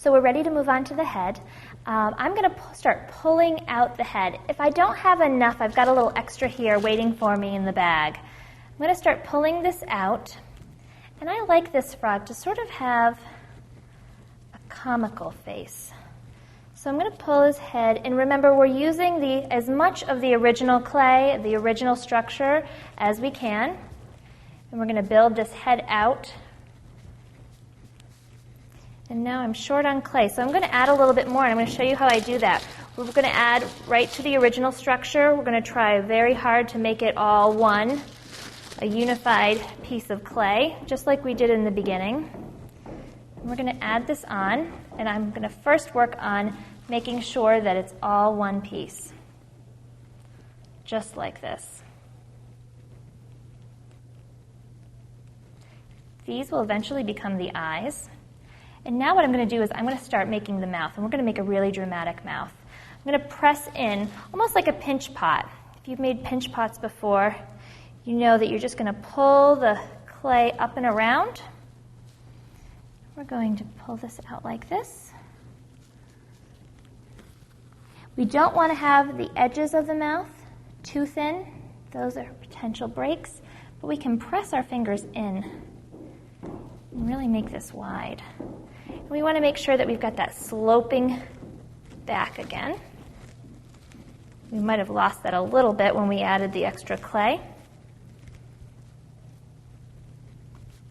So we're ready to move on to the head. I'm going to start pulling out the head. If I don't have enough, I've got a little extra here waiting for me in the bag. I'm going to start pulling this out. And I like this frog to sort of have a comical face. So I'm going to pull his head, and remember we're using as much of the original clay, the original structure, as we can. And we're going to build this head out. And now I'm short on clay, so I'm going to add a little bit more, and I'm going to show you how I do that. We're going to add right to the original structure. We're going to try very hard to make it all one, a unified piece of clay, just like we did in the beginning. And we're going to add this on, and I'm going to first work on making sure that it's all one piece, just like this. These will eventually become the eyes. And now what I'm going to do is I'm going to start making the mouth, and we're going to make a really dramatic mouth. I'm going to press in, almost like a pinch pot. If you've made pinch pots before, you know that you're just going to pull the clay up and around. We're going to pull this out like this. We don't want to have the edges of the mouth too thin. Those are potential breaks. But we can press our fingers in and really make this wide. And we want to make sure that we've got that sloping back again. We might have lost that a little bit when we added the extra clay.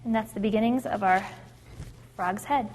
And that's the beginnings of our frog's head.